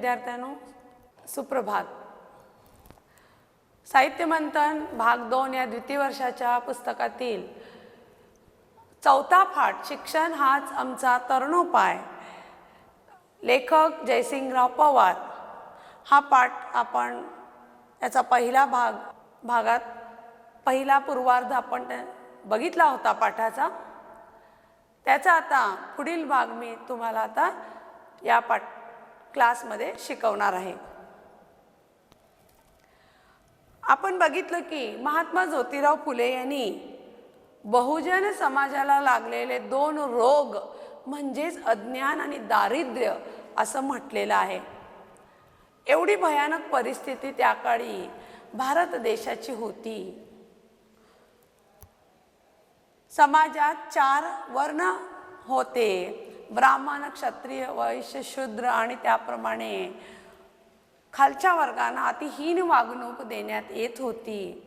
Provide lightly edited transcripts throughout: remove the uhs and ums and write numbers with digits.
विद्यार्थ्यांनो, सुप्रभात. साहित्य मंथन भाग 2 या द्वितीय वर्षाच्या पुस्तकातील चौथा पाठ शिक्षण हाच आमचा तरुणोपाय, लेखक जयसिंगराव पवार. हा पाठ आपण याचा पहिला भागात पहिला पूर्वार्ध आपण बघितला होता पाठाचा. त्याचा आता पुढील भाग मी तुम्हाला आता या क्लासमध्ये शिकवणार आहे. आपण बघितलं की महात्मा ज्योतिराव फुले यांनी बहुजन समाजाला लागलेले 2 रोग म्हणजेच अज्ञान आणि दारिद्र्य असं म्हटलेलं आहे. एवढी भयानक परिस्थिती त्या काळी भारत देशाची होती. समाजात 4 वर्ण होते, ब्राह्मण, क्षत्रिय, वैश्य, शूद्र, आणि त्याप्रमाणे खालच्या वर्गांना अतिहीन वागणूक देण्यात येत होती.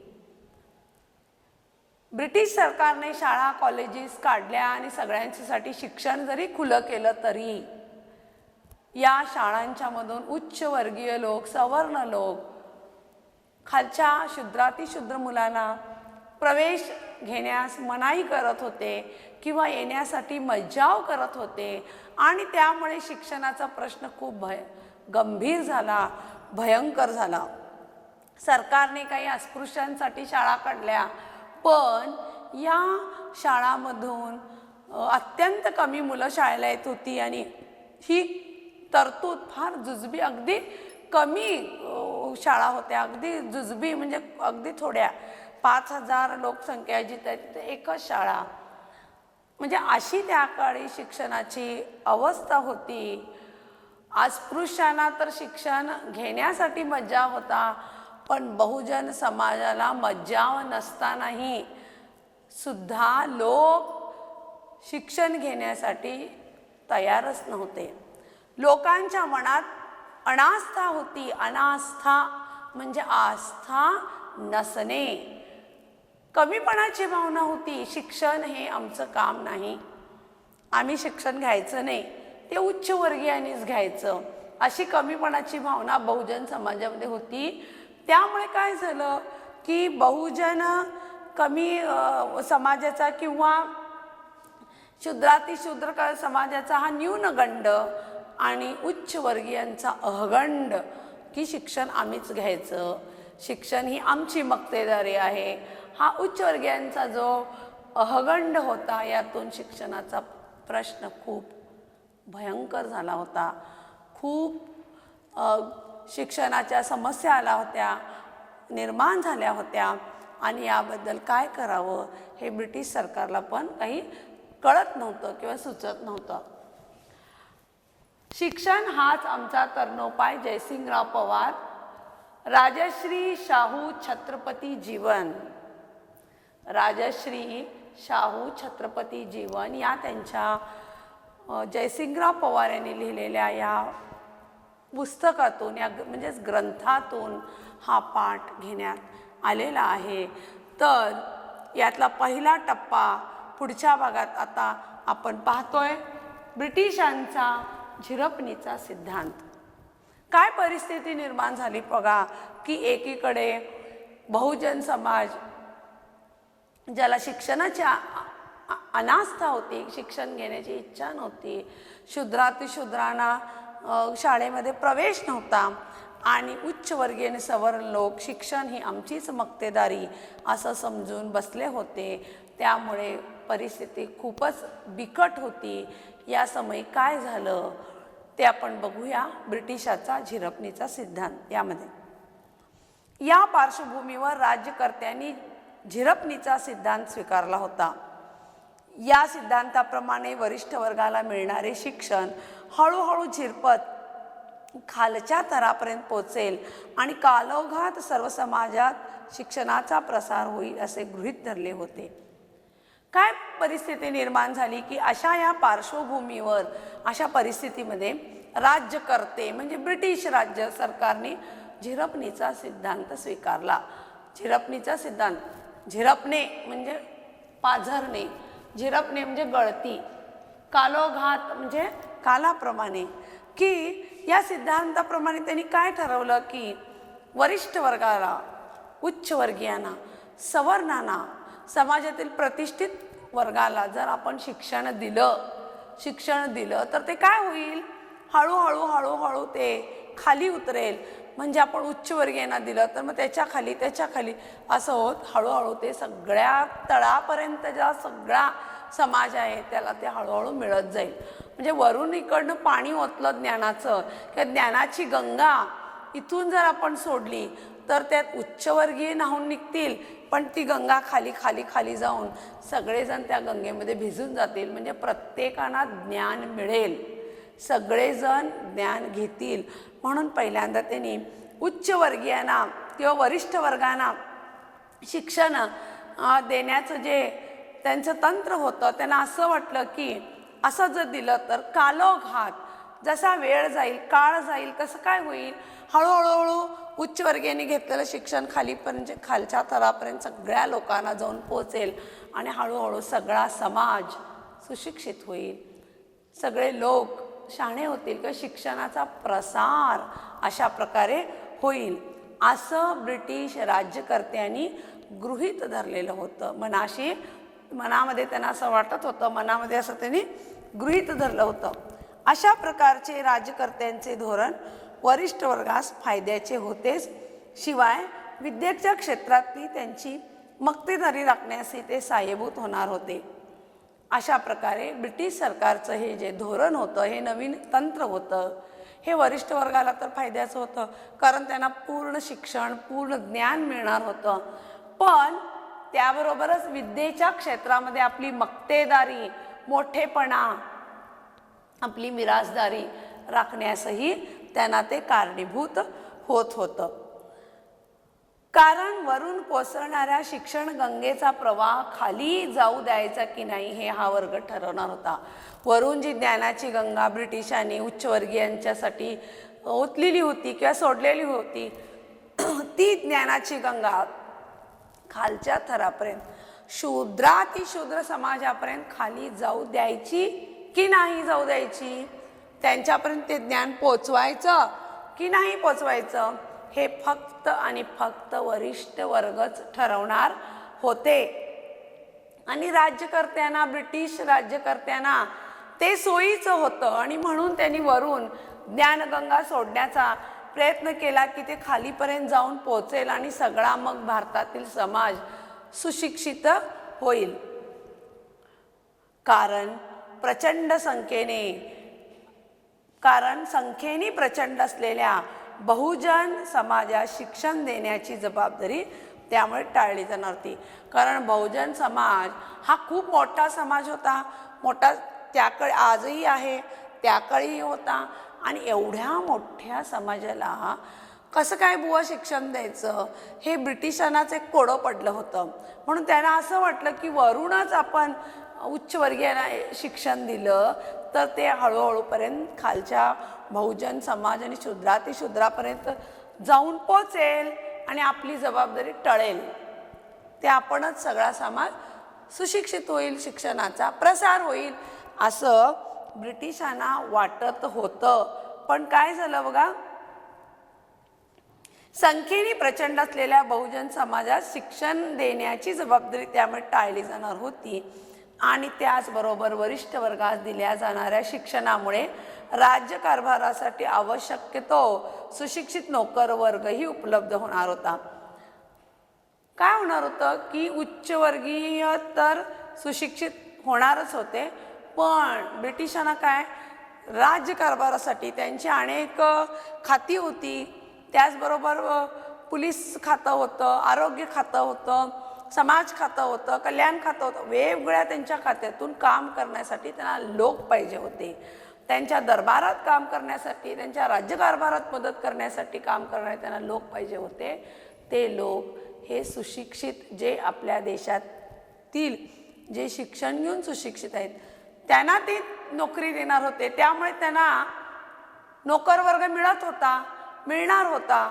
ब्रिटिश सरकारने शाळा कॉलेजेस काढल्या आणि सगळ्यांसाठी शिक्षण जरी खुलं केलं तरी या शाळांच्या मधून उच्चवर्गीय लोक, सवर्ण लोक खालच्या शूद्रातिशूद्र मुलांना प्रवेश घेण्यास मनाई करत होते किंवा येण्यासाठी मज्जाव करत होते. आणि त्यामुळे शिक्षणाचा प्रश्न खूप गंभीर झाला, भयंकर झाला. सरकारने काही अस्पृश्यांसाठी शाळा काढल्या, पण या शाळांमधून अत्यंत कमी मुलं शाळेला येत होती आणि ही तरतूद फार जुजबी, अगदी कमी शाळा होत्या, अगदी जुजबी म्हणजे अगदी थोड्या, 5000 लोकसंख्या जिथे तिथे एकच शाळा. म्हणजे अशी त्या काळी शिक्षणाची अवस्था होती. अस्पृश्यांना तर शिक्षण घेण्यासाठी मज्जाव होता, पण बहुजन समाजाला मज्जाव नसतानाही सुद्धा लोक शिक्षण घेण्यासाठी तयारच नव्हते. लोकांच्या मनात अनास्था होती. अनास्था म्हणजे आस्था नसणे, कमीपणाची भावना होती. शिक्षण हे आमचं काम नाही, आम्ही शिक्षण घ्यायचं नाही, ते उच्चवर्गीयांनीच घ्यायचं, अशी कमीपणाची भावना बहुजन समाजामध्ये होती. त्यामुळे काय झालं की बहुजन कमी समाजाचा किंवा शूद्रातिशूद्र समाजाचा हा न्यूनगंड आणि उच्चवर्गीयांचा अहगंड की शिक्षण आम्हीच घ्यायचं, शिक्षण ही आमची मक्तेदारी आहे, हा उच्चवर्गीयांचा जो अहगंड होता, यातून शिक्षणाचा प्रश्न खूप भयंकर झाला होता. खूप शिक्षणाच्या समस्या आल्या होत्या, निर्माण झाल्या होत्या, आणि याबद्दल काय करावं हे ब्रिटिश सरकारला पण काही कळत नव्हतं किंवा सुचत नव्हतं. शिक्षण हाच आमचा तरुणोपाय, जयसिंगराव पवार. राजश्री शाहू छत्रपती जीवन, राजश्री शाहू छत्रपती जीवन या त्यांच्या जयसिंगराव पवार यांनी लिहिलेल्या या पुस्तकातून, या म्हणजेच ग्रंथातून हा पाठ घेण्यात आलेला आहे. तर यातला पहिला टप्पा पुढच्या भागात आता आपण पाहतोय, ब्रिटिशांचा झिरपणीचा सिद्धांत. काय परिस्थिती निर्माण झाली बघा की एकीकडे बहुजन समाज, ज्याला शिक्षणाची अनास्था होती, शिक्षण घेण्याची इच्छा नव्हती, शूद्रातिशूद्रांना शाळेमध्ये प्रवेश नव्हता, आणि उच्चवर्गीय आणि सवर्ण लोक शिक्षण ही आमचीच मक्तेदारी असं समजून बसले होते. त्यामुळे परिस्थिती खूपच बिकट होती. या समयी काय झालं ते आपण बघूया. ब्रिटिशाचा झिरपणीचा सिद्धांत. यामध्ये या पार्श्वभूमीवर राज्यकर्त्यांनी झिरपणीचा सिद्धांत स्वीकारला होता. या सिद्धांताप्रमाणे वरिष्ठ वर्गाला मिळणारे शिक्षण हळूहळू झिरपत खालच्या थरापर्यंत पोचेल आणि कालोघात सर्व समाजात शिक्षणाचा प्रसार होईल असे गृहीत धरले होते. काय परिस्थिती निर्माण झाली की अशा या पार्श्वभूमीवर, अशा परिस्थितीमध्ये राज्यकर्ते म्हणजे ब्रिटिश राज्य सरकारने झिरपणीचा सिद्धांत स्वीकारला. झिरपणीचा सिद्धांत, झिरपणे म्हणजे पाझरणे, झिरपणे म्हणजे गळती, कालोघात म्हणजे कालाप्रमाणे, की या सिद्धांताप्रमाणे त्यांनी काय ठरवलं की वरिष्ठ वर्गाला, उच्चवर्गीयांना, सवर्णांना, समाजातील प्रतिष्ठित वर्गाला जर आपण शिक्षण दिलं तर ते काय होईल, हळूहळू ते खाली उतरेल. म्हणजे आपण उच्चवर्गीयांना दिलं तर मग त्याच्या खाली असं होत हळूहळू ते सगळ्या तळापर्यंत ज्या सगळा समाज आहे त्याला ते हळूहळू मिळत जाईल. म्हणजे वरून इकडनं पाणी ओतलं ज्ञानाचं किंवा ज्ञानाची गंगा इथून जर आपण सोडली तर त्यात उच्चवर्गीय न्हाऊन निघतील, पण ती गंगा खाली जाऊन सगळेजण त्या गंगेमध्ये भिजून जातील. म्हणजे प्रत्येकाला ज्ञान मिळेल, सगळेजण ज्ञान घेतील. म्हणून पहिल्यांदा त्यांनी उच्चवर्गीयांना किंवा वरिष्ठ वर्गांना शिक्षण देण्याचं जे त्यांचं तंत्र होतं, त्यांना असं वाटलं की असं जर दिलं तर कालोघात, जसा वेळ जाईल, काळ जाईल, कसं काय होईल, हळूहळू उच्चवर्गीयांनी घेतलेलं शिक्षण खालीपर्यंत, खालच्या थरापर्यंत सगळ्या लोकांना जाऊन पोचेल आणि हळूहळू सगळा समाज सुशिक्षित होईल, सगळे लोक शहाणे होतील किंवा शिक्षणाचा प्रसार अशा प्रकारे होईल, असं ब्रिटिश राज्यकर्त्यांनी गृहीत धरलेलं होतं. मनामध्ये त्यांना असं वाटत होतं, मनामध्ये असं त्यांनी गृहीत धरलं होतं. अशा प्रकारचे राज्यकर्त्यांचे धोरण वरिष्ठ वर्गास फायद्याचे होतेच, शिवाय विद्येच्या क्षेत्रातली त्यांची मक्तेदारी राखण्यास ते सहाय्यभूत होणार होते. अशा प्रकारे ब्रिटिश सरकारचं हे जे धोरण होतं, हे नवीन तंत्र होतं, हे वरिष्ठ वर्गाला तर फायद्याचं होतं, कारण त्यांना पूर्ण शिक्षण, पूर्ण ज्ञान मिळणार होतं. पण त्याबरोबरच विद्येच्या क्षेत्रामध्ये आपली मक्तेदारी, मोठेपणा, आपली मिरासदारी राखण्यासही त्यांना ते कारणीभूत होत होतं. कारण वरून कोसळणाऱ्या शिक्षण गंगेचा प्रवाह खाली जाऊ द्यायचा की नाही हे हा वर्ग ठरवणार होता. वरून जी ज्ञानाची गंगा ब्रिटिशांनी उच्चवर्गीयांच्यासाठी ओतलेली होती किंवा सोडलेली होती, ती ज्ञानाची गंगा खालच्या थरापर्यंत, शूद्रातिशूद्र समाजापर्यंत खाली जाऊ द्यायची की नाही जाऊ द्यायची, त्यांच्यापर्यंत ते ज्ञान पोचवायचं की नाही पोचवायचं, हे फक्त आणि फक्त वरिष्ठ वर्गच ठरवणार होते. आणि राज्यकर्त्यांना, ब्रिटिश राज्यकर्त्यांना ते सोयीचं होतं आणि म्हणून त्यांनी वरून ज्ञानगंगा सोडण्याचा प्रयत्न केला की ते खालीपर्यंत जाऊन पोचेल आणि सगळा मग भारतातील समाज सुशिक्षित होईल. कारण संख्येने प्रचंड असलेल्या बहुजन समाजास शिक्षण देण्याची जबाबदारी त्यामुळे टाळली जाणार होती. कारण बहुजन समाज हा खूप मोठा समाज होता, मोठा त्याकाळी आजही आहे, त्याकाळी होता. आणि एवढ्या मोठ्या समाजाला कसं काय बुवा शिक्षण द्यायचं, हे ब्रिटिशांनाच एक कोडं पडलं होतं. म्हणून त्यांना असं वाटलं की वरूनच आपण उच्चवर्गीयांना शिक्षण दिलं तर ते हळूहळूपर्यंत खालच्या बहुजन समाज आणि शूद्रातिशूद्रापर्यंत जाऊन पोचेल आणि आपली जबाबदारी टळेल, ते आपणच सगळा समाज सुशिक्षित होईल, शिक्षणाचा प्रसार होईल, असं ब्रिटिशांना वाटत होतं. पण काय झालं बघा, संख्येने प्रचंड असलेल्या बहुजन समाजात शिक्षण देण्याची जबाबदारी त्यामुळे टाळली जाणार होती. आणि त्याचबरोबर वरिष्ठ वर्गास दिल्या जाणाऱ्या शिक्षणामुळे राज्यकारभारासाठी आवश्यक तो सुशिक्षित नोकर वर्गही उपलब्ध होणार होता. काय होणार होतं की उच्चवर्गीय तर सुशिक्षित होणारच होते, पण ब्रिटिशांना काय, राज्यकारभारासाठी त्यांची अनेक खाती होती, त्याचबरोबर पोलीस खातं होतं, आरोग्य खातं होतं, समाज खातं होतं, कल्याण खातं होतं, वेगवेगळ्या त्यांच्या खात्यातून काम करण्यासाठी त्यांना लोक पाहिजे होते. त्यांच्या दरबारात काम करण्यासाठी, त्यांच्या राज्यकारभारात मदत करण्यासाठी काम करणारे त्यांना लोक पाहिजे होते. ते लोक हे सुशिक्षित जे आपल्या देशातील जे शिक्षण घेऊन सुशिक्षित आहेत त्यांना ते नोकरी देणार होते. त्यामुळे त्यांना नोकर वर्ग मिळणार होता.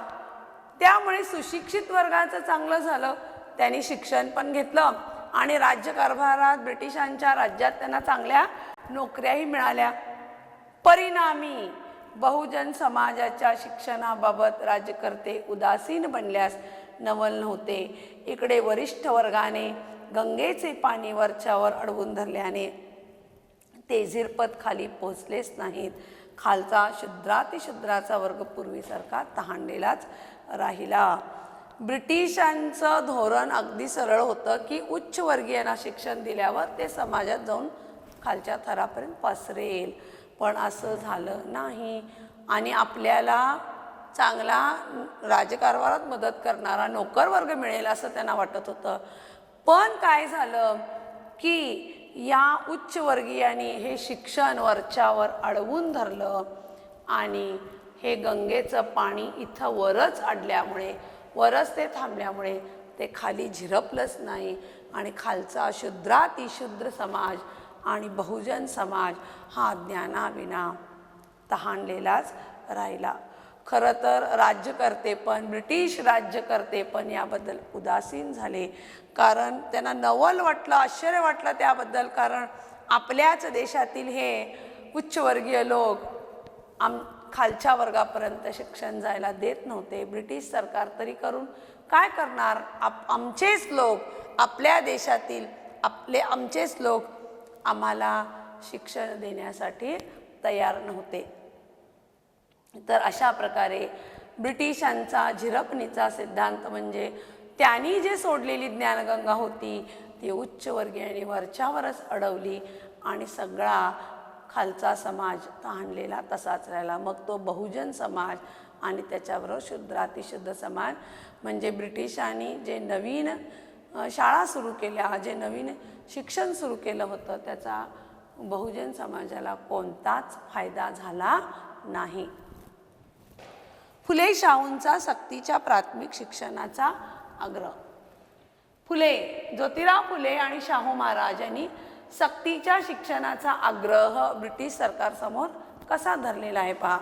त्यामुळे सुशिक्षित वर्गाचं चांगलं झालं, त्यांनी शिक्षण पण घेतलं आणि राज्यकारभारात ब्रिटिशांच्या राज्यात त्यांना चांगल्या नोकऱ्याही मिळाल्या. परिणामी बहुजन समाजाच्या शिक्षणाबाबत राज्यकर्ते उदासीन बनल्यास नवल नव्हते. इकडे वरिष्ठ वर्गाने गंगेचे पाणी वरच्यावर अडवून धरल्याने ते झिरपत खाली पोचलेच नाहीत. खालचा शुद्रातिशुद्राचा वर्ग पूर्वीसारखा तहानलेलाच राहिला. ब्रिटिशांचं धोरण अगदी सरळ होतं की उच्चवर्गीयांना शिक्षण दिल्यावर ते समाजात जाऊन खालच्या थरापर्यंत पसरेल, पण असं झालं नाही. आणि आपल्याला चांगला राजकारभारात मदत करणारा नोकर वर्ग मिळेल असं त्यांना वाटत होतं. पण काय झालं की या उच्चवर्गीयांनी हे शिक्षण वरच्यावर अडवून धरलं आणि हे गंगेचं पाणी इथं वरच अडल्यामुळे, वरच ते थांबल्यामुळे ते खाली झिरपलंच नाही. आणि खालचा शुद्रातिशुद्र समाज आणि बहुजन समाज हा ज्ञानाविना तहानलेलाच राहिला. खरं तर राज्यकर्ते पण, ब्रिटिश राज्यकर्ते पण याबद्दल उदासीन झाले, कारण त्यांना नवल वाटलं, आश्चर्य वाटलं त्याबद्दल. कारण आपल्याच देशातील हे उच्चवर्गीय लोक खालच्या वर्गापर्यंत शिक्षण जायला देत नव्हते. ब्रिटिश सरकार तरी करून काय करणार? आमचेच लोक, आपल्या देशातील आमचेच लोक आम्हाला शिक्षण देण्यासाठी तयार नव्हते. तर अशा प्रकारे ब्रिटिशांचा झिरपणीचा सिद्धांत म्हणजे त्यांनी जे सोडलेली ज्ञानगंगा होती ती उच्चवर्गीयांनी वरच्यावरच अडवली आणि सगळा खालचा समाज तहानलेला तसाच राहिला. मग तो बहुजन समाज आणि त्याच्याबरोबर शुद्रातिशुद्ध समाज म्हणजे ब्रिटिशांनी जे नवीन शाळा सुरू केल्या, जे नवीन शिक्षण सुरू केलं होतं त्याचा बहुजन समाजाला कोणताच फायदा झाला नाही. फुले शाहूंचा सक्तीच्या प्राथमिक शिक्षणाचा आग्रह. ज्योतिराव फुले आणि शाहू महाराज यांनी सक्तीच्या शिक्षणाचा आग्रह ब्रिटिश सरकारसमोर कसा धरलेला आहे पहा.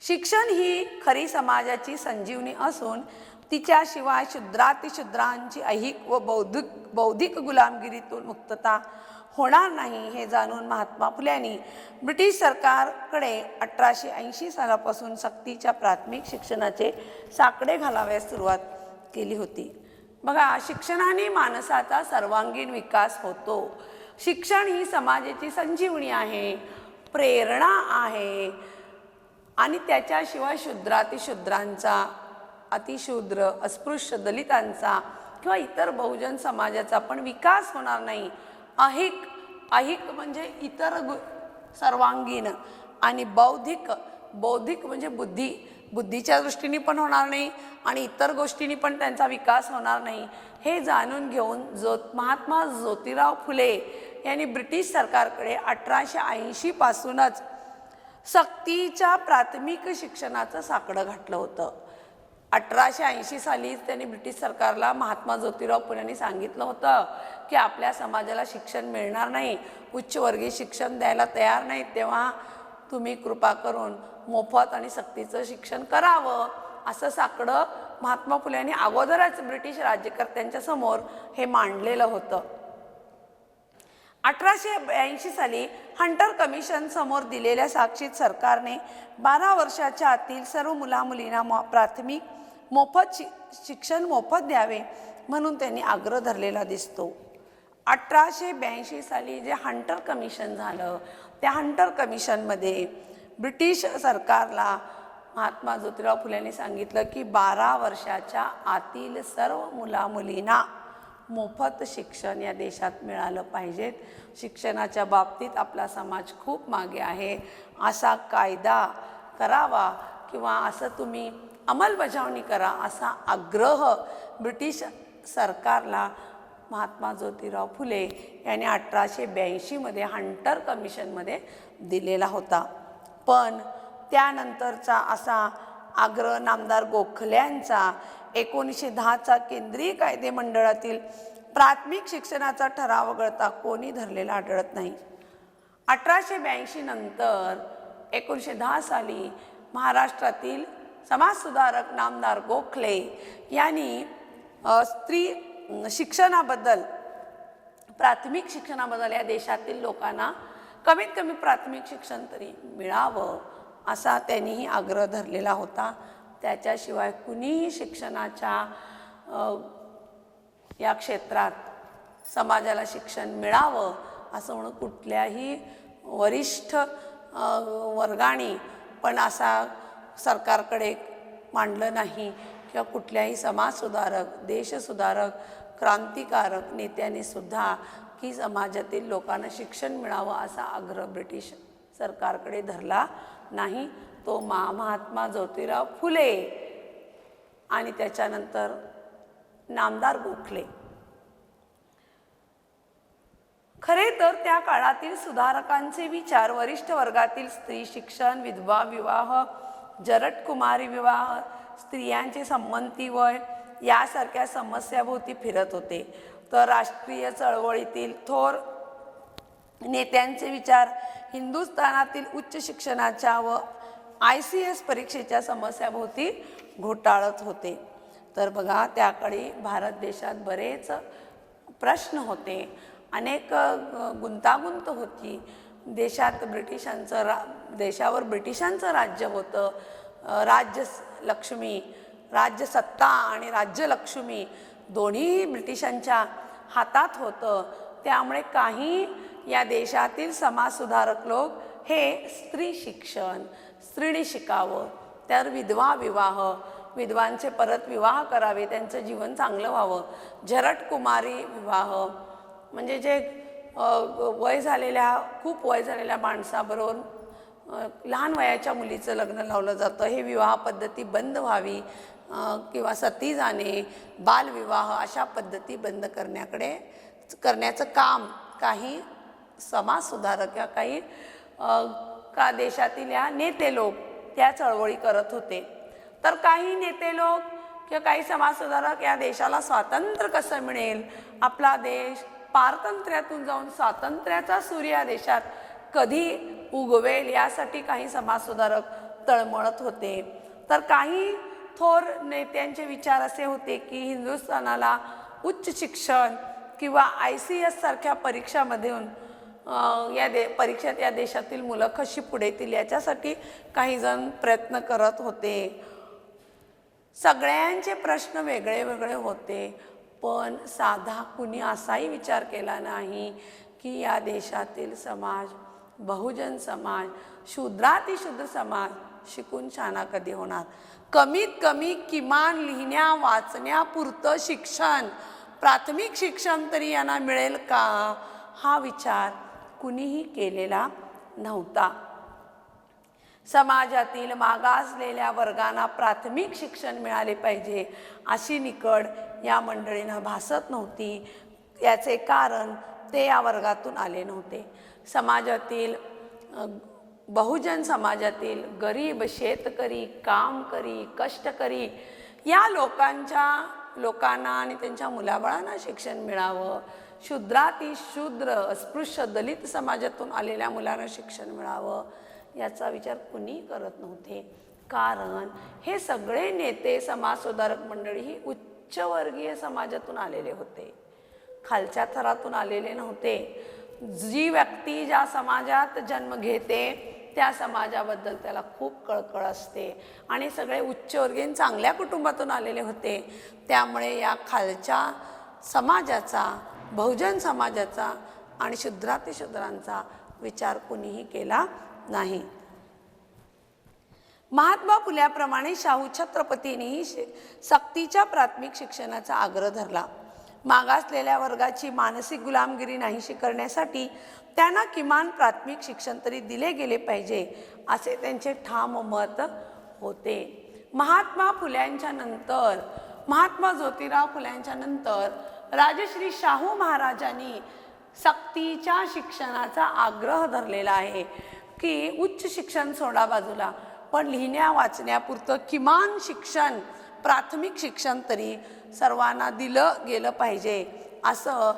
शिक्षण ही खरी समाजाची संजीवनी असून तिच्याशिवाय शुद्रातिशुद्रांची ऐहिक व बौद्धिक गुलामगिरीतून मुक्तता होणार नाही हे जाणून महात्मा फुल्यांनी ब्रिटिश सरकारकडे 1880 सालापासून सक्तीच्या प्राथमिक शिक्षणाचे साकडे घालावयास सुरुवात केली होती. बघा, शिक्षणाने माणसाचा सर्वांगीण विकास होतो. शिक्षण ही समाजाची संजीवनी आहे, प्रेरणा आहे आणि त्याच्याशिवाय शुद्रातिशुद्रांचा, अतिशूद्र, अस्पृश्य, दलितांचा किंवा इतर बहुजन समाजाचा पण विकास होणार नाही. ऐहिक म्हणजे इतर सर्वांगीण आणि बौद्धिक म्हणजे बुद्धीच्या दृष्टीने पण होणार नाही आणि इतर गोष्टींनी पण त्यांचा विकास होणार नाही. हे जाणून घेऊन महात्मा ज्योतिराव फुले यांनी ब्रिटिश सरकारकडे 1880 पासूनच सक्तीच्या प्राथमिक शिक्षणाचं साकडं घातलं होतं. 1880 साली त्यांनी ब्रिटिश सरकारला महात्मा ज्योतिराव फुलेंनी सांगितलं होतं की आपल्या समाजाला शिक्षण मिळणार नाही, उच्चवर्गीय शिक्षण द्यायला तयार नाही, तेव्हा तुम्ही कृपा करून मोफत आणि सक्तीचं शिक्षण करावं. असं साकडं महात्मा फुलेंनी अगोदरच ब्रिटिश राज्यकर्त्यांच्या समोर हे मांडलेलं होतं. 1882 साली हंटर कमिशन समोर दिलेल्या साक्षीत सरकारने 12 वर्षाच्या आतील सर्व मुलामुलींना प्राथमिक शिक्षण मोफत द्यावे म्हणून त्यांनी आग्रह धरलेला दिसतो. 1882 साली जे हंटर कमिशन झालं त्या हंटर कमिशनमध्ये ब्रिटिश सरकारला महात्मा ज्योतिराव फुलेंनी सांगितलं की 12 वर्षाच्या आतील सर्व मुलामुलींना मोफत शिक्षण या देशात मिळालं पाहिजेत. शिक्षणाच्या बाबतीत आपला समाज खूप मागे आहे, असा कायदा करावा किंवा असं तुम्ही अंमलबजावणी करा असा आग्रह ब्रिटिश सरकारला महात्मा ज्योतिराव फुले यांनी 1882 मध्ये हंटर कमिशनमध्ये दिलेला होता. पण त्यानंतरचा असा आग्रह नामदार गोखल्यांचा 1910चा केंद्रीय कायदे मंडळातील प्राथमिक शिक्षणाचा ठराव वगळता कोणी धरलेला आढळत नाही. 1882 नंतर 1910 साली महाराष्ट्रातील समाजसुधारक नामदार गोखले यांनी स्त्री शिक्षणाबद्दल, प्राथमिक शिक्षणाबद्दल या देशातील लोकांना कमीत कमी प्राथमिक शिक्षण तरी मिळावं असा त्यांनीही आग्रह धरलेला होता. त्याच्याशिवाय कुणीही शिक्षणाच्या या क्षेत्रात समाजाला शिक्षण मिळावं असं म्हणून कुठल्याही वरिष्ठ वर्गाने पण असा सरकारकडे मांडलं नाही किंवा कुठल्याही समाजसुधारक, देशसुधारक, क्रांतिकारक नेत्याने सुद्धा की समाजातील लोकांना शिक्षण मिळावं असा आग्रह ब्रिटिश सरकारकडे धरला नाही. तो महात्मा ज्योतिराव फुले आणि त्याच्यानंतर नामदार गोखले. खरे तर त्या काळातील सुधारकांचे विचार वरिष्ठ वर्गातील स्त्री शिक्षण, विधवा विवाह, जरटकुमारी विवाह, स्त्रियांचे संमती वय यासारख्या समस्याभोवती फिरत होते. तर राष्ट्रीय चळवळीतील थोर नेत्यांचे विचार हिंदुस्थानातील उच्च शिक्षणाच्या व ICS परीक्षेच्या समस्याभोवती घोटाळत होते. तर बघा त्याकडे भारत देशात बरेच प्रश्न होते, अनेक गुंतागुंत होती. देशावर ब्रिटिशांचं राज्य होतं. राज्यलक्ष्मी, राज्यसत्ता आणि राज्यलक्ष्मी दोन्ही ब्रिटिशांच्या हातात होतं. त्यामुळे काही या देशातील समाजसुधारक लोक हे स्त्री शिक्षण, स्त्रीने शिकावं, तर विधवा विवाह, विधवांचे परत विवाह करावे, त्यांचं जीवन चांगलं व्हावं, जरटकुमारी विवाह म्हणजे जे खूप वय झालेल्या माणसाबरोबर लहान वयाच्या मुलीचं लग्न लावलं जातं, हे विवाह पद्धती बंद व्हावी किंवा सती जाणे, बालविवाह अशा पद्धती बंद करण्याचं काम काही समाजसुधारक किंवा काही देशातील या नेते लोक त्या चळवळी करत होते. तर काही नेते लोक किंवा काही समाजसुधारक या देशाला स्वातंत्र्य कसं मिळेल, आपला देश पारतंत्र्यातून जाऊन स्वातंत्र्याचा सूर्य या देशात कधी उगवेल यासाठी काही समाजसुधारक तळमळत होते. तर काही थोर नेत्यांचे विचार असे होते की हिंदुस्थानाला उच्च शिक्षण किंवा ICS सारख्या परीक्षामधून परीक्षेत या देशातील मुलं कशी पुढे येतील याच्यासाठी काही जण प्रयत्न करत होते. सगळ्यांचे प्रश्न वेगळे वेगळे होते, पण साधा कुणी असाही विचार केला नाही की या देशातील समाज, बहुजन समाज, शूद्रातिशूद्र समाज शिकून शहाणा कधी होणार. कमीत कमी किमान लिहिण्या वाचण्यापुरतं शिक्षण, प्राथमिक शिक्षण तरी यांना मिळेल का, हा विचार कुणीही केलेला नव्हता. समाजातील मागासलेल्या वर्गांना प्राथमिक शिक्षण मिळाले पाहिजे अशी निकड या मंडळींना भासत नव्हती. याचे कारण ते या वर्गातून आले नव्हते. समाजातील बहुजन समाजातील गरीब, शेतकरी, कामकरी, कष्टकरी या लोकांना आणि त्यांच्या मुलाबाळांना शिक्षण मिळावं, शूद्रातिशूद्र अस्पृश्य दलित समाजातून आलेल्या मुलांना शिक्षण मिळावं याचा विचार कुणी करत नव्हते. कारण हे सगळे नेते, समाजसुधारक मंडळी ही उच्चवर्गीय समाजातून आलेले होते, खालच्या थरातून आलेले नव्हते. जी व्यक्ती ज्या समाजात जन्म घेते त्या समाजाबद्दल त्याला खूप कळकळ असते आणि सगळे उच्चवर्गीय चांगल्या कुटुंबातून आलेले होते. त्यामुळे या खालच्या समाजाचा, बहुजन समाजाचा आणि शूद्रातिशूद्रांचा विचार कुणीही केला नाही. महात्मा फुल्याप्रमाणे शाहू छत्रपतींनीही सक्तीच्या प्राथमिक शिक्षणाचा आग्रह धरला. मागासलेल्या वर्गाची मानसिक गुलामगिरी नाहीशी करण्यासाठी त्यांना किमान प्राथमिक शिक्षण तरी दिले गेले पाहिजे असे त्यांचे ठाम मत होते. महात्मा ज्योतिराव फुल्यांच्या नंतर राजश्री शाहू महाराजांनी सक्तीच्या शिक्षणाचा आग्रह धरलेला आहे की उच्च शिक्षण सोडा बाजूला, पण लिहिण्या वाचण्यापुरतं किमान शिक्षण, प्राथमिक शिक्षण तरी सर्वांना दिलं गेलं पाहिजे असं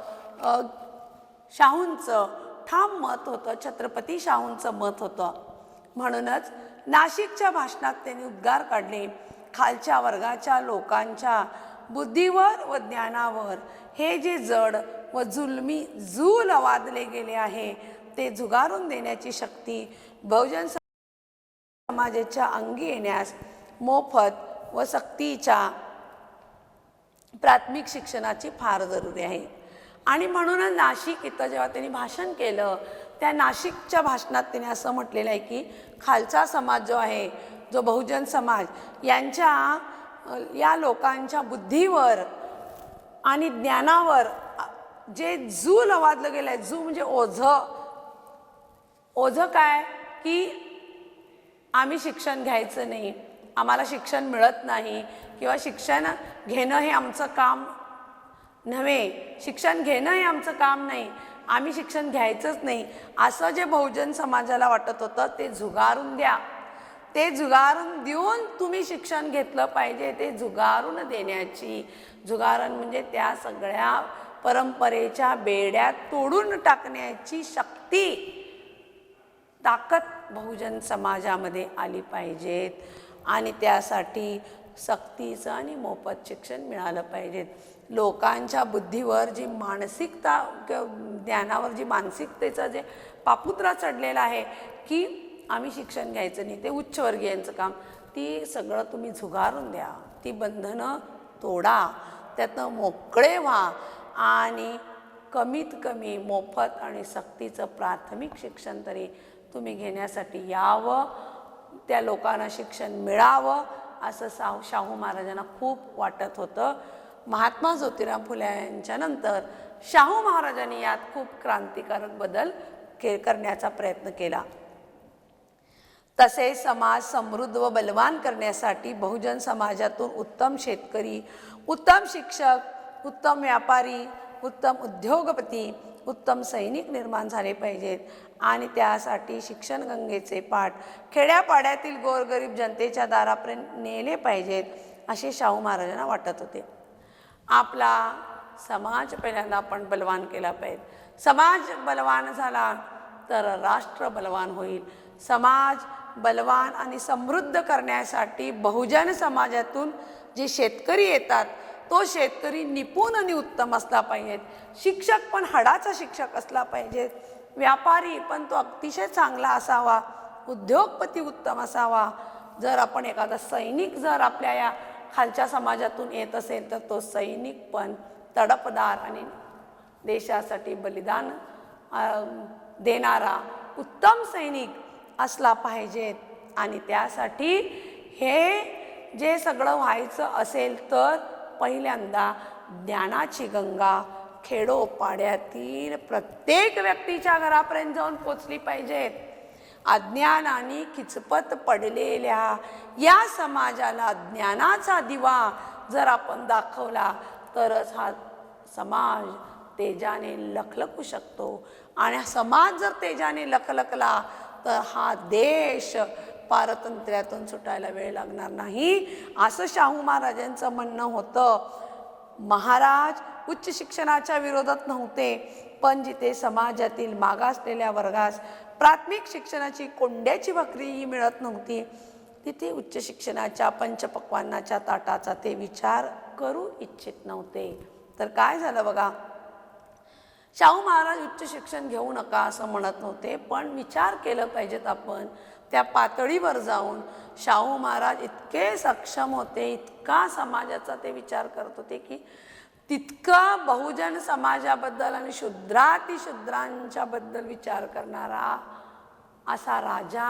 शाहूंचं ठाम मत होतं, छत्रपती शाहूंचं मत होतं. म्हणूनच नाशिकच्या भाषणात त्यांनी उद्गार काढले, खालच्या वर्गाच्या लोकांच्या बुद्धीवर व ज्ञानावर हे जे जड व जुलमी झूल वादले गेले आहे ते झुगारून देण्याची शक्ती बहुजन समाजाच्या अंगी येण्यास मोफत व सक्तीच्या प्राथमिक शिक्षणाची फार जरुरी आहे. आणि म्हणूनच नाशिक इथं जेव्हा त्यांनी भाषण केलं, त्या नाशिकच्या भाषणात त्यांनी असं म्हटलेलं आहे की खालचा समाज जो आहे, जो बहुजन समाज, या लोकांच्या बुद्धीवर आणि ज्ञानावर जे जू लवादलं गेलं आहे. जू म्हणजे ओझं. ओझं काय की आम्ही शिक्षण घ्यायचं नाही, आम्हाला शिक्षण मिळत नाही, किंवा शिक्षण घेणं हे आमचं काम नव्हे, शिक्षण घेणं हे आमचं काम नाही, आम्ही शिक्षण घ्यायचंच नाही, असं जे बहुजन समाजाला वाटत होतं ते झुगारून द्या. ते झुगारून देऊन तुम्ही शिक्षण घेतलं पाहिजे. ते झुगारून देण्याची, झुगारण म्हणजे त्या सगळ्या परंपरेच्या बेड्या तोडून टाकण्याची शक्ती, ताकद बहुजन समाजामध्ये आली पाहिजेत. आणि त्यासाठी सक्तीचं आणि मोफत शिक्षण मिळालं पाहिजेत. लोकांच्या बुद्धीवर जी मानसिकता, ज्ञानावर जी मानसिकतेचा जे पापुत्रा चढलेला आहे की आम्ही शिक्षण घ्यायचं नाही, ते उच्चवर्गीयांचं काम, ती सगळं तुम्ही झुगारून द्या. ती बंधनं तोडा, त्यातनं मोकळे व्हा आणि कमीत कमी मोफत आणि सक्तीचं प्राथमिक शिक्षण तरी तुम्ही घेण्यासाठी यावं, त्या लोकांना शिक्षण मिळावं असं शाहू महाराजांना खूप वाटत होतं. महात्मा ज्योतिराव फुले यांच्या नंतर शाहू महाराजांनी यात खूप क्रांतिकारक बदल करण्याचा प्रयत्न केला. तसेच समाज समृद्ध व बलवान करण्यासाठी बहुजन समाजातून उत्तम शेतकरी, उत्तम शिक्षक, उत्तम व्यापारी, उत्तम उद्योगपती, उत्तम सैनिक निर्माण झाले पाहिजेत. आणि त्यासाठी शिक्षण गंगेचे पाठ खेड्यापाड्यातील गोरगरीब जनतेच्या दारापर्यंत नेले पाहिजेत असे शाहू महाराजांना वाटत होते. आपला समाज पहिल्यांदा आपण बलवान केला पाहिजे. समाज बलवान झाला तर राष्ट्र बलवान होईल. समाज बलवान आणि समृद्ध करण्यासाठी बहुजन समाजातून जे शेतकरी येतात, तो शेतकरी निपुण आणि उत्तम असला पाहिजे. शिक्षक पण हाडाचा शिक्षक असला पाहिजे. व्यापारी पण तो अतिशय चांगला असावा. उद्योगपती उत्तम असावा. जर आपण एखादा सैनिक जर आपल्या या खालच्या समाजातून येत असेल तर तो सैनिक पण तडफदार आणि देशासाठी बलिदान देणारा उत्तम सैनिक असला पाहिजे. आणि त्यासाठी हे जे सगळं व्हायचं असेल तर पहिल्यांदा ज्ञानाची गंगा खेडोपाड्यातील प्रत्येक व्यक्तीच्या घरापर्यंत जाऊन पोचली पाहिजेत. अज्ञानाने खिचपत पडलेल्या या समाजाला ज्ञानाचा दिवा जर आपण दाखवला तरच हा समाज तेजाने लखलखू शकतो. आणि समाज जर तेजाने लखलखला तर हा देश पारतंत्र्यातून सुटायला वेळ लागणार नाही असं शाहू महाराजांचं म्हणणं होतं. महाराज उच्च शिक्षणाच्या विरोधात नव्हते, पण जिथे समाजातील मागासलेल्या वर्गास प्राथमिक शिक्षणाची कोंड्याची भाकरीही मिळत नव्हती, तिथे उच्च शिक्षणाच्या पंचपक्वान्नाच्या ताटाचा ते विचार करू इच्छित नव्हते. तर काय झालं बघा, शाहू महाराज उच्च शिक्षण घेऊ नका असं म्हणत नव्हते, पण विचार केलं पाहिजेत आपण त्या पातळीवर जाऊन. शाहू महाराज इतके सक्षम होते, इतका समाजाचा ते विचार करत होते की तितका बहुजन समाजाबद्दल आणि शूद्रातिशूद्रांच्या बद्दल विचार करणारा असा राजा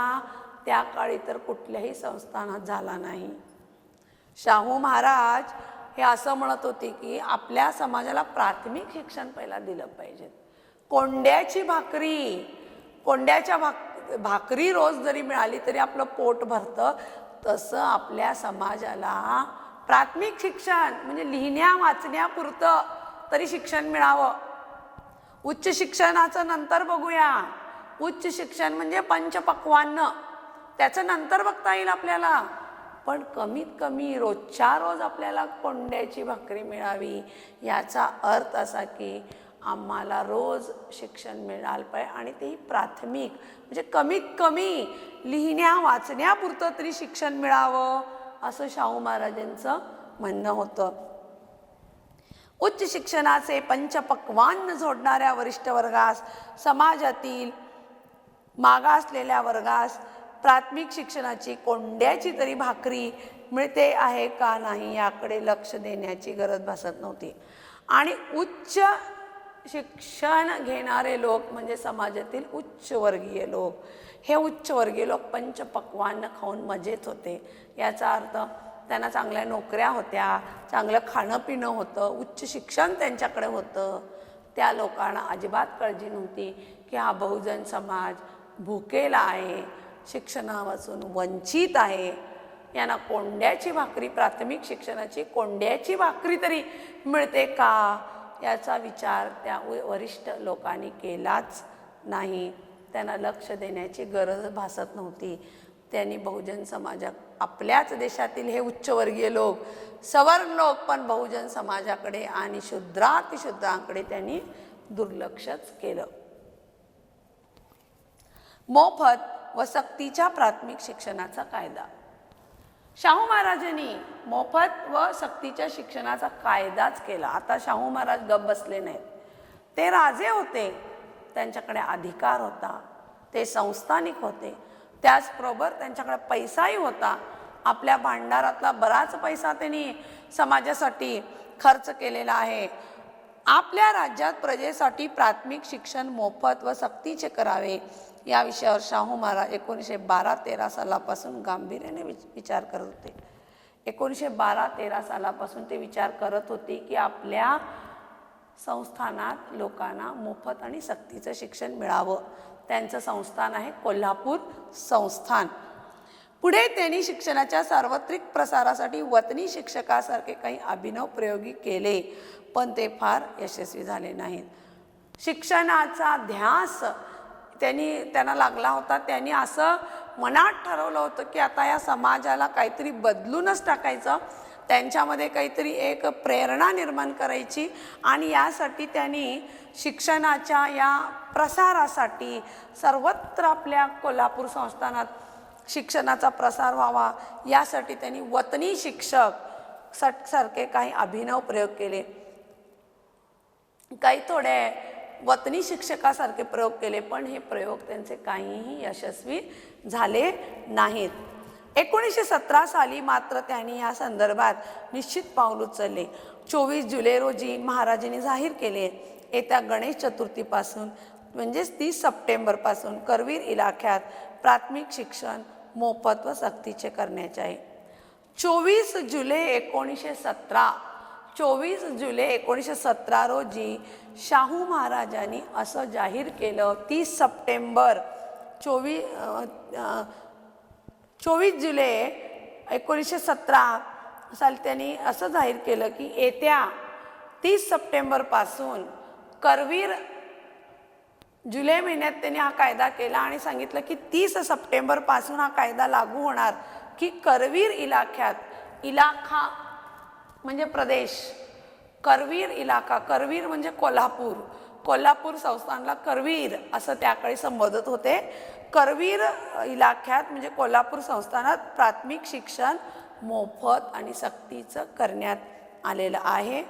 त्या काळी तर कुठल्याही संस्थानात झाला नाही. शाहू महाराज हे असं म्हणत होते की आपल्या समाजाला प्राथमिक शिक्षण पहिला दिलं पाहिजे. कोंड्याची कोंड्याच्या भाकरी रोज जरी मिळाली तरी आपलं पोट भरतं, तसं आपल्या समाजाला प्राथमिक शिक्षण म्हणजे लिहिण्या वाचण्यापुरतं तरी शिक्षण मिळावं. उच्च शिक्षणाचं नंतर बघूया. उच्च शिक्षण म्हणजे पंचपक्वान्न, त्याचं नंतर बघता येईल आपल्याला. पण कमीत कमी रोजच्या रोज आपल्याला कोंड्याची भाकरी मिळावी याचा अर्थ असा की आम्हाला रोज शिक्षण मिळालं पाहिजे. आणि तेही प्राथमिक म्हणजे कमीत कमी लिहिण्या वाचण्यापुरतं तरी शिक्षण मिळावं असं शाहू महाराजांचं म्हणणं होतं. उच्च शिक्षणाचे पंचपक्वान्न जोडणाऱ्या वरिष्ठ वर्गास समाजातील मागासलेल्या वर्गास प्राथमिक शिक्षणाची कोंड्याची तरी भाकरी मिळते आहे का नाही याकडे लक्ष देण्याची गरज भासत नव्हती. आणि उच्च शिक्षण घेणारे लोक म्हणजे समाजातील उच्चवर्गीय लोक, हे उच्चवर्गीय लोक पंचपक्वान्न खाऊन मजेत होते. याचा अर्थ त्यांना चांगल्या नोकऱ्या होत्या, चांगलं खाणं पिणं होतं, उच्च शिक्षण त्यांच्याकडे होतं. त्या लोकांना अजिबात काळजी नव्हती की हा बहुजन समाज भुकेला आहे, शिक्षणापासून वंचित आहे, यांना कोंड्याची भाकरी, प्राथमिक शिक्षणाची कोंड्याची भाकरी तरी मिळते का याचा विचार त्या वरिष्ठ लोकांनी केलाच नाही. त्यांना लक्ष देण्याची गरज भासत नव्हती. त्यांनी बहुजन समाजा, आपल्याच देशातील हे उच्चवर्गीय लोक, सवर्ण लोक पण बहुजन समाजाकडे आणि शूद्रातिशूद्रांकडे त्यांनी दुर्लक्षच केलं. मोफत व सक्तीच्या प्राथमिक शिक्षणाचा कायदा. शाहू महाराजांनी मोफत व सक्तीच्या शिक्षणाचा कायदाच केला. आता शाहू महाराज गप्प बसले नाहीत. ते राजे होते, त्यांच्याकडे अधिकार होता, ते संस्थानिक होते, त्याचबरोबर त्यांच्याकडे पैसाही होता. आपल्या भांडारातला बराच पैसा त्यांनी समाजासाठी खर्च केलेला आहे. आपल्या राज्यात प्रजेसाठी प्राथमिक शिक्षण मोफत व सक्तीचे करावे या विषयावर शाहू महाराज 1912-13 सालापासून गांभीर्याने विचार करत होते. 1912-13 सालापासून ते विचार करत होते की आपल्या संस्थानात लोकांना मोफत आणि सक्तीचं शिक्षण मिळावं. त्यांचं संस्थान आहे कोल्हापूर संस्थान. पुढे त्यांनी शिक्षणाच्या सार्वत्रिक प्रसारासाठी वतनी शिक्षकासारखे काही अभिनव प्रयोगी केले, पण ते फार यशस्वी झाले नाहीत. शिक्षणाचा ध्यास त्यांना लागला होता. त्यांनी असं मनात ठरवलं होतं की आता या समाजाला काहीतरी बदलूनच टाकायचं, त्यांच्यामध्ये काहीतरी एक प्रेरणा निर्माण करायची आणि यासाठी त्यांनी शिक्षणाच्या या प्रसारासाठी सर्वत्र आपल्या कोल्हापूर संस्थानात शिक्षणाचा प्रसार व्हावा यासाठी त्यांनी वतनी शिक्षक सारखे काही अभिनव प्रयोग केले. काही थोडे वतनी शिक्षकासारखे प्रयोग केले, पण हे प्रयोग त्यांचे काहीही यशस्वी झाले नाहीत. 1917 साली मात्र त्यांनी या संदर्भात निश्चित पाऊल उचलले. 24 जुलै रोजी महाराजांनी जाहीर केले, येत्या गणेश चतुर्थीपासून म्हणजेच 30 सप्टेंबरपासून करवीर इलाख्यात प्राथमिक शिक्षण मोफत व सक्तीचे करण्याचे आहे. 24 जुलै 1917 रोजी शाहू महाराजांनी असं जाहीर केलं. 30 सप्टेंबर 24 जुलै 1917 साली त्यांनी असं जाहीर केलं की येत्या 30 सप्टेंबरपासून करवीर, जुलै महिन्यात त्यांनी हा कायदा केला आणि सांगितलं की 30 सप्टेंबरपासून हा कायदा लागू होणार की करवीर इलाख्यात, इलाखा म्हणजे प्रदेश, करवीर इलाका, करवीर म्हणजे कोल्हापूर, कोल्हापूर संस्थानला करवीर असं त्याकाळी संबोधत होते. करवीर इलाख्यात म्हणजे कोल्हापूर संस्थानात प्राथमिक शिक्षण मोफत आणि सक्तीचं करण्यात आलेलं आहे.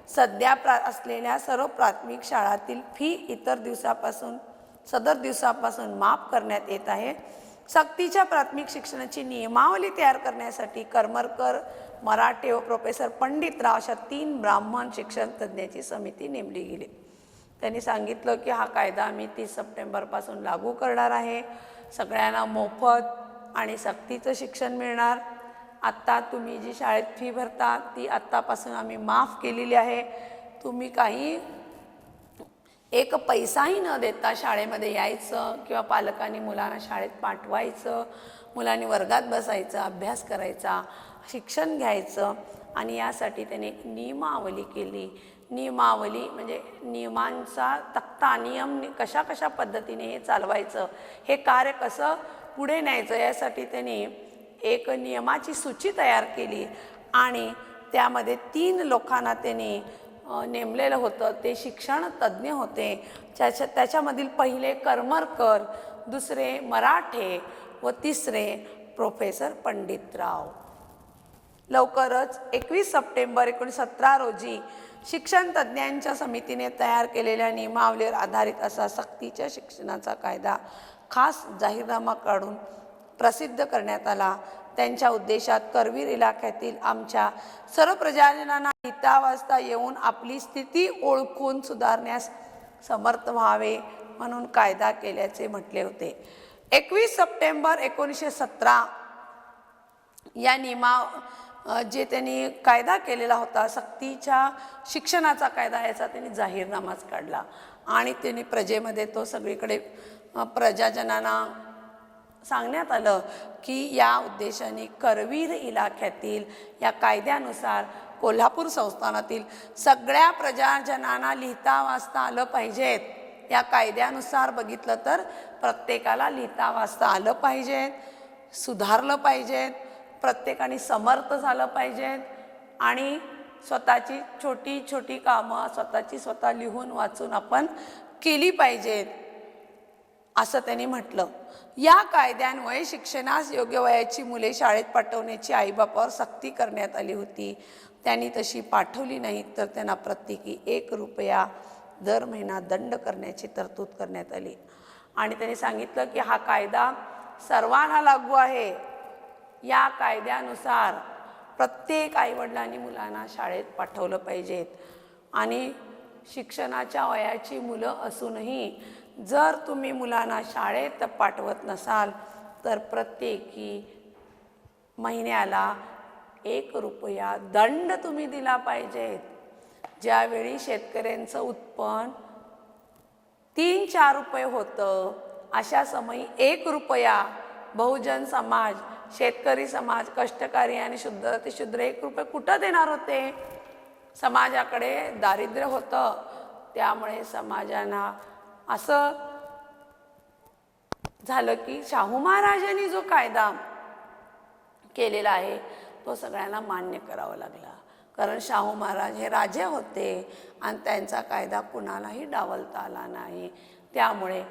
सध्या असलेल्या सर्व प्राथमिक शाळातील फी सदर दिवसापासून माफ करण्यात येत आहे. सक्तीच्या प्राथमिक शिक्षणाची नियमावली तयार करण्यासाठी करमरकर, मराठे व प्रोफेसर पंडितराव अशा 3 ब्राह्मण शिक्षण तज्ज्ञाची समिती नेमली गेली. त्यांनी सांगितलं की हा कायदा आम्ही 30 सप्टेंबरपासून लागू करणार आहे. सगळ्यांना मोफत आणि सक्तीचं शिक्षण मिळणार. आत्ता तुम्ही जी शाळेत फी भरता ती आत्तापासून आम्ही माफ केलेली आहे. तुम्ही काही एक पैसाही न देता शाळेमध्ये यायचं किंवा पालकांनी मुलांना शाळेत पाठवायचं, मुलांनी वर्गात बसायचं, अभ्यास करायचा, शिक्षण घ्यायचं. आणि यासाठी त्याने एक नियमावली केली. नियमावली म्हणजे नियमांचा तक्ता, नियम कशा कशा पद्धतीने हे चालवायचं, हे कार्य कसं पुढे न्यायचं यासाठी त्याने एक नियमाची सूची तयार केली आणि त्यामध्ये 3 लोकांना त्याने नेमलेलं होतं. ते शिक्षण तज्ज्ञ होते. त्याच्यामधील पहिले करमरकर, दुसरे मराठे व तिसरे प्रोफेसर पंडितराव. लवकरच 21 सप्टेंबर 1917 रोजी शिक्षण तज्ज्ञांच्या समितीने तयार केलेल्या नियमावलीवर आधारित असा सक्तीच्या शिक्षणाचा कायदा खास जाहीरनामा काढून प्रसिद्ध करण्यात आला. त्यांच्या उद्देशात करवीर इलाख्यातील आमच्या सर्व प्रजाजनांना लिहिता वाचता येऊन आपली स्थिती ओळखून सुधारण्यास समर्थ व्हावे म्हणून कायदा केल्याचे म्हटले होते. 21 सप्टेंबर 1917 या जे त्यांनी कायदा केलेला होता, सक्तीच्या शिक्षणाचा कायदा, याचा त्यांनी जाहीरनामाच काढला आणि त्यांनी प्रजेमध्ये तो सगळीकडे प्रजाजनांना सांगण्यात आलं की या उद्देशाने करवीर इलाख्यातील या कायद्यानुसार कोल्हापूर संस्थानातील सगळ्या प्रजाजनांना लिहिता वाचता आलं पाहिजेत. या कायद्यानुसार बघितलं तर प्रत्येकाला लिहिता वाचता आलं पाहिजेत, सुधारलं पाहिजेत, प्रत्येकाने समर्थ झालं पाहिजेत आणि स्वतःची छोटी छोटी कामं स्वतः लिहून वाचून आपण केली पाहिजेत असं त्यांनी म्हटलं. या कायद्यान्वये शिक्षणास योग्य वयाची मुले शाळेत पाठवण्याची आईबापावर सक्ती करण्यात आली होती. त्यांनी तशी पाठवली नाही तर त्यांना प्रत्येकी 1 रुपया दर महिना दंड करण्याची तरतूद करण्यात आली. आणि त्यांनी सांगितलं की हा कायदा सर्वांना लागू आहे. या कायद्यानुसार प्रत्येक आईवडिलांनी मुलांना शाळेत पाठवलं पाहिजेत आणि शिक्षणाच्या वयाची मुलं असूनही जर तुम्ही मुलांना शाळेत पाठवत नसाल तर प्रत्येकी महिन्याला 1 रुपया दंड तुम्ही दिला पाहिजेत. ज्यावेळी शेतकऱ्यांचं उत्पन्न 3-4 रुपये होतं अशा समयी 1 रुपया बहुजन समाज, शेतकरी समाज, कष्टकरी आणि शुद्र 1 रुपये कुठं देणार होते? समाजाकडे दारिद्र्य होतं. त्यामुळे समाजांना असं झालं की शाहू महाराजांनी जो कायदा केलेला आहे तो सगळ्यांना मान्य करावा लागला. कारण शाहू महाराज हे राजे होते आणि त्यांचा कायदा कुणालाही डावलता आला नाही. त्यामुळे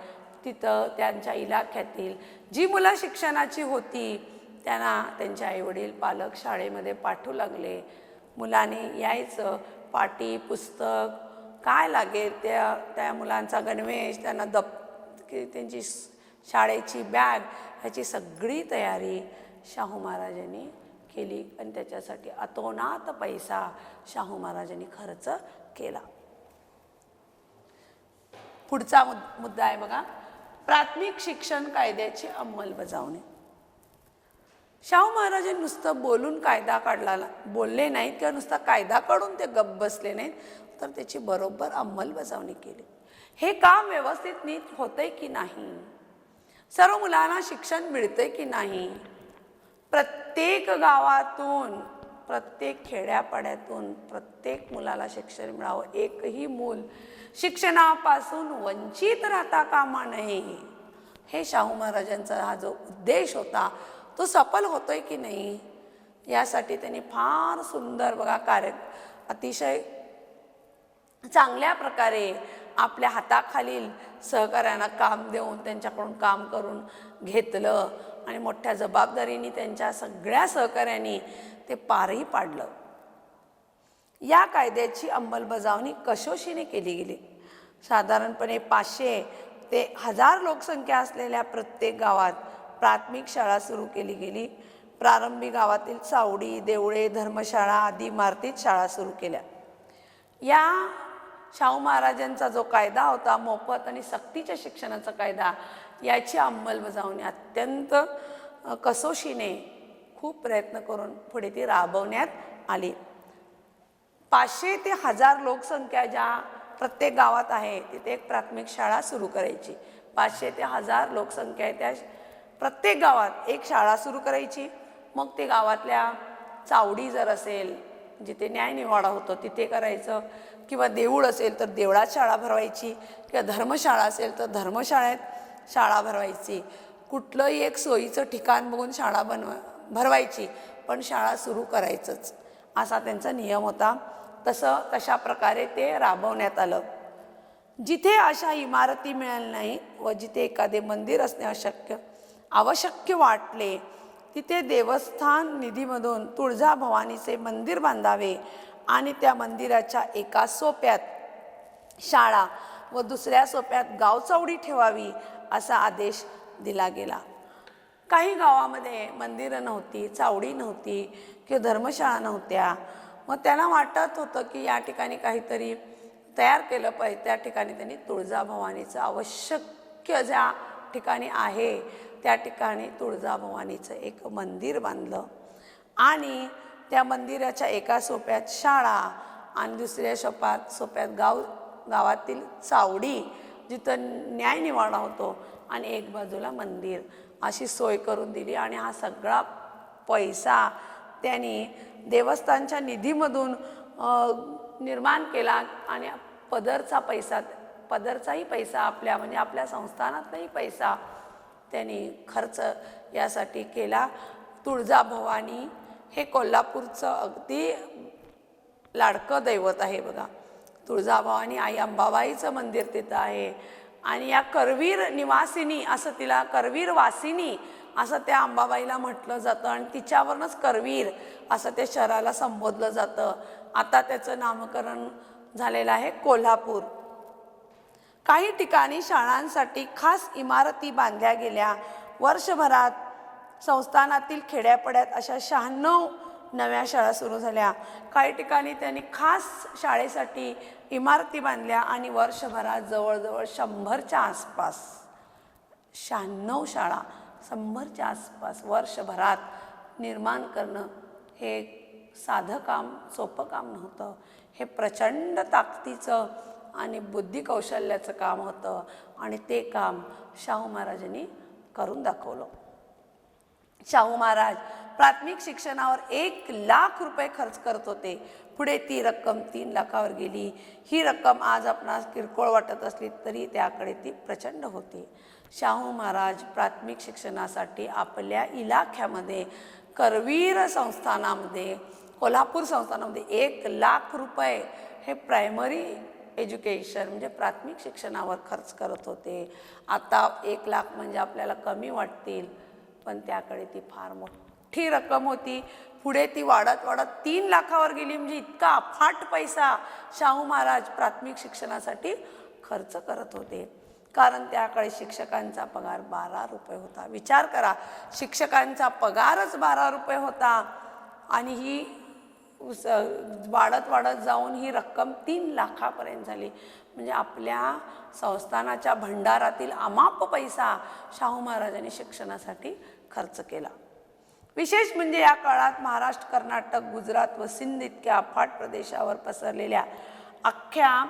तिथं त्यांच्या इलाख्यातील जी मुलं शिक्षणाची होती त्यांना त्यांचे आईवडील पालक शाळेमध्ये पाठवू लागले. मुलांनी यायचं, पाटी पुस्तक काय लागेल त्या मुलांचा गणवेश, त्यांना त्यांची शाळेची बॅग, ह्याची सगळी तयारी शाहू महाराजांनी केली आणि त्याच्यासाठी अतोनात पैसा शाहू महाराजांनी खर्च केला. पुढचा मुद्दा आहे बघा, प्राथमिक शिक्षण कायद्याची अंमलबजावणी. शाहू महाराजांनी नुसतं बोलून कायदा काढला बोलले नाहीत किंवा नुसता कायदा काढून ते गप्प बसले नाहीत, तर त्याची बरोबर अंमलबजावणी केली. हे काम व्यवस्थित नीट होतंय की नाही, सर्व मुलांना शिक्षण मिळतंय की नाही, प्रत्येक गावातून प्रत्येक खेड्यापाड्यातून प्रत्येक मुलाला शिक्षण मिळावं, एकही मूल शिक्षणापासून वंचित राहता कामा नये, हे शाहू महाराजांचा हा जो उद्देश होता तो सफल होतोय की नाही यासाठी त्यांनी फार सुंदर बघा अतिशय चांगल्या प्रकारे आपल्या हाताखालील सहकाऱ्यांना काम देऊन त्यांच्याकडून काम करून घेतलं आणि मोठ्या जबाबदारीने त्यांच्या सगळ्या सहकाऱ्यांनी ते पारही पाडलं. या कायद्याची अंमलबजावणी कसोशीने केली गेली. साधारणपणे 500 ते 1000 लोकसंख्या असलेल्या प्रत्येक गावात प्राथमिक शाळा सुरू केली गेली. प्रारंभी गावातील चावडी, देवळे, धर्मशाळा आदी इमारतीत शाळा सुरू केल्या. या शाहू महाराजांचा जो कायदा होता मोफत आणि सक्तीच्या शिक्षणाचा कायदा, याची अंमलबजावणी अत्यंत कसोशीने खूप प्रयत्न करून पुढे ती राबवण्यात आली. 500 ते 1000 लोकसंख्या ज्या प्रत्येक गावात आहे तिथे एक प्राथमिक शाळा सुरू करायची. 500 ते 1000 लोकसंख्या आहे त्या प्रत्येक गावात एक शाळा सुरू करायची. मग ते गावातल्या चावडी जर असेल जिथे न्यायनिवाडा होतो तिथे करायचं, किंवा देऊळ असेल तर देवळात शाळा भरवायची, किंवा धर्मशाळा असेल तर धर्मशाळेत शाळा भरवायची. कुठलंही एक सोयीचं ठिकाण बघून शाळा भरवायची, पण शाळा सुरू करायचंच असा त्यांचा नियम होता. तशा प्रकारे ते राबवण्यात आलं. जिथे अशा इमारती मिळाल्या नाही व जिथे एखादे मंदिर असणे आवश्यक वाटले तिथे देवस्थान निधीमधून तुळजाभवानीचे मंदिर बांधावे आणि त्या मंदिराच्या एका सोप्यात शाळा व दुसऱ्या सोप्यात गावचावडी ठेवावी असा आदेश दिला गेला. काही गावामध्ये मंदिरं नव्हती, चावडी नव्हती किंवा धर्मशाळा नव्हत्या. मग त्यांना वाटत होतं की या ठिकाणी काहीतरी तयार केलं पाहिजे. त्या ठिकाणी त्यांनी तुळजाभवानीचं आवश्यक ज्या ठिकाणी आहे त्या ठिकाणी तुळजाभवानीचं एक मंदिर बांधलं आणि त्या मंदिराच्या एका सोप्यात शाळा आणि दुसऱ्या सोप्यात गावातील चावडी जिथं न्यायनिवाडा होतो आणि एक बाजूला मंदिर अशी सोय करून दिली. आणि हा सगळा पैसा त्यांनी देवस्थानच्या निधीमधून निर्माण केला आणि पदरचाही पैसा आपल्या संस्थानातलाही पैसा त्यांनी खर्च यासाठी केला. तुळजाभवानी हे कोल्हापूरचं अगदी लाडकं दैवत आहे बघा. तुळजाभवानी आई अंबाबाईचं मंदिर तिथं आहे आणि या करवीर निवासिनी असं तिला करवीर वासिनी असं त्या अंबाबाईला म्हटलं जातं आणि तिच्यावरूनच करवीर असं त्या शहराला संबोधलं जातं. आता त्याचं नामकरण झालेलं आहे कोल्हापूर. काही ठिकाणी शाळांसाठी खास इमारती बांधल्या गेल्या. वर्षभरात संस्थानातील खेड्यापाड्यात अशा 96 नव्या शाळा सुरू झाल्या. काही ठिकाणी त्यांनी खास शाळेसाठी इमारती बांधल्या आणि वर्षभरात जवळजवळ 100च्या आसपास 96 शाळा 100च्या आसपास वर्षभरात निर्माण करणं हे साधं काम, सोपं काम नव्हतं. हे प्रचंड ताकदीचं आणि बुद्धिकौशल्याचं काम होतं आणि ते काम शाहू महाराजांनी करून दाखवलं. शाहू महाराज प्राथमिक शिक्षणावर 1 लाख रुपये खर्च करत होते. पुढे ती रक्कम 3 लाखावर गेली. ही रक्कम आज आपणास किरकोळ वाटत असली तरी त्याकडे ती प्रचंड होती. शाहू महाराज प्राथमिक शिक्षणासाठी आपल्या इलाख्यामध्ये करवीर संस्थानामध्ये कोल्हापूर संस्थानामध्ये 1 लाख रुपये हे प्रायमरी एज्युकेशन म्हणजे प्राथमिक शिक्षणावर खर्च करत होते. आता 1 लाख म्हणजे आपल्याला कमी वाटतील पण त्याकडे ती फार मोठी रक्कम होती. पुढे ती वाढत 3 लाखावर गेली. म्हणजे इतका अफाट पैसा शाहू महाराज प्राथमिक शिक्षणासाठी खर्च करत होते. कारण त्याकडे शिक्षकांचा पगार 12 रुपये होता. विचार करा, शिक्षकांचा पगारच 12 रुपये होता आणि ही वाढत जाऊन ही रक्कम 3 लाखापर्यंत झाली. म्हणजे आपल्या संस्थानाच्या भंडारातील अमाप पैसा शाहू महाराजांनी शिक्षणासाठी खर्च केला. विशेष म्हणजे या काळात महाराष्ट्र, कर्नाटक, गुजरात व सिंध इतक्या अफाट प्रदेशावर पसरलेल्या अख्ख्या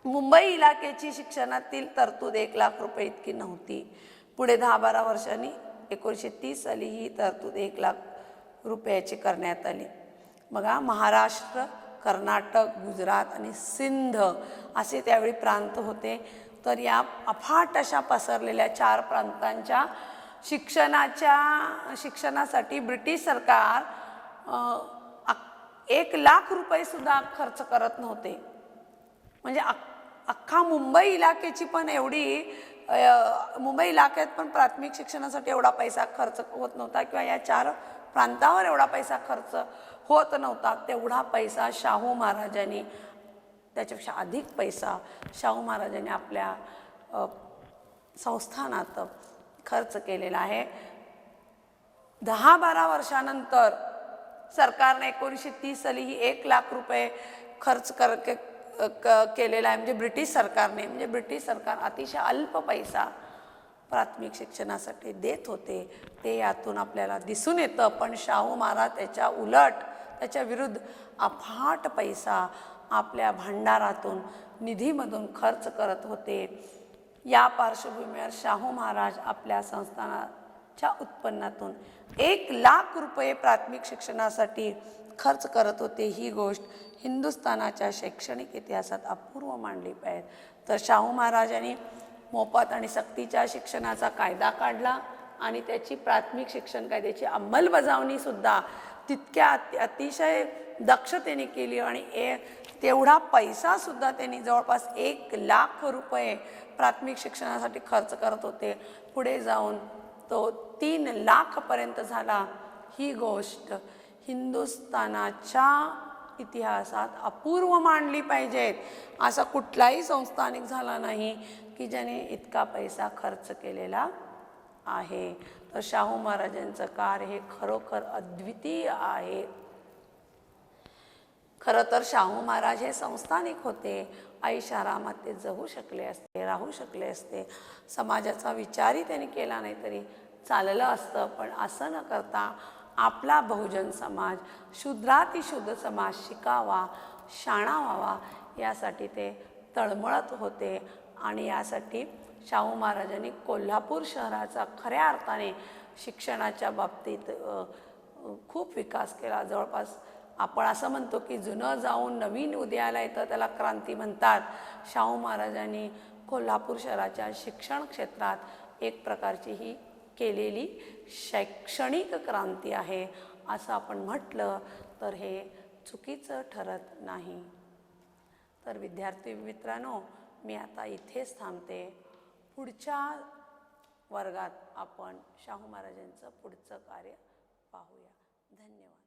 मुंबई इलाक्याची शिक्षणातील तरतूद 1 लाख रुपये इतकी नव्हती. पुढे 10-12 वर्षांनी 1930 साली ही तरतूद 1 लाख रुपयाची करण्यात आली. बघा, महाराष्ट्र, कर्नाटक, गुजरात आणि सिंध असे त्यावेळी प्रांत होते. तर या अफाट अशा पसरलेल्या 4 प्रांतांच्या शिक्षणासाठी ब्रिटिश सरकार 1 लाख रुपये सुद्धा खर्च करत नव्हते. म्हणजे अख्खा मुंबई इलाक्याची पण मुंबई इलाक्यात पण प्राथमिक शिक्षणासाठी एवढा पैसा खर्च होत नव्हता किंवा या 4 प्रांतावर एवढा पैसा खर्च होत नव्हता. तेवढा पैसा शाहू महाराजांनी, त्याच्यापेक्षा अधिक पैसा शाहू महाराजांनी आपल्या संस्थानात खर्च केलेला आहे. 10-12 वर्षानंतर सरकारने 1930 साली ही 1 लाख रुपये खर्च केलेला आहे. म्हणजे ब्रिटिश सरकार अतिशय अल्प पैसा प्राथमिक शिक्षणासाठी देत होते. ते यातून आपल्याला दिसून येतं. पण शाहू महाराज त्याच्या उलट, त्याच्या विरुद्ध अफाट पैसा आपल्या भांडारातून, निधीमधून खर्च करत होते. या पार्श्वभूमीवर शाहू महाराज आपल्या संस्थानाच्या उत्पन्नातून 1 लाख रुपये प्राथमिक शिक्षणासाठी खर्च करत होते. ही गोष्ट हिंदुस्थानाच्या शैक्षणिक इतिहासात अपूर्व मानली पाहिजे. तर शाहू महाराजांनी मोफत आणि सक्तीच्या शिक्षणाचा कायदा काढला आणि त्याची प्राथमिक शिक्षण कायद्याची अंमलबजावणीसुद्धा तितक्या अतिशय दक्षतेने केली आणि तेवढा पैसासुद्धा त्यांनी जवळपास 1 लाख रुपये प्राथमिक शिक्षणासाठी खर्च करत होते. पुढे जाऊन तो 3 लाखपर्यंत झाला. ही गोष्ट हिंदुस्थानाच्या इतिहासात अपूर्व मानली पाहिजेत. असा कुठलाही संस्थानिक झाला नाही की ज्याने इतका पैसा खर्च केलेला आहे. तर शाहू महाराजांचं कार्य हे खरोखर अद्वितीय आहे. खरं तर शाहू महाराज हे संस्थानिक होते. ऐशारामात ते जगू शकले असते, राहू शकले असते. समाजाचा विचारही त्यांनी केला नाही तरी चाललं असतं. पण असं न करता आपला बहुजन समाज, शूद्रातिशूद्र समाज शिकावा, शाणा व्हावा यासाठी ते तळमळत होते. आणि यासाठी शाहू महाराजांनी कोल्हापूर शहराचा खऱ्या अर्थाने शिक्षणाच्या बाबतीत खूप विकास केला. जवळपास आपण असं म्हणतो की जुनं जाऊन नवीन उदयाला येतं त्याला क्रांती म्हणतात. शाहू महाराजांनी कोल्हापूर शहराच्या शिक्षण क्षेत्रात एक प्रकारची ही केलेली शैक्षणिक क्रांती आहे असं आपण म्हटलं तर हे चुकीचं ठरत नाही. तर विद्यार्थी मित्रांनो, मी आता इथेच थांबते. पुढच्या वर्गात आपण शाहू महाराजांचं पुढचं कार्य पाहूया. धन्यवाद.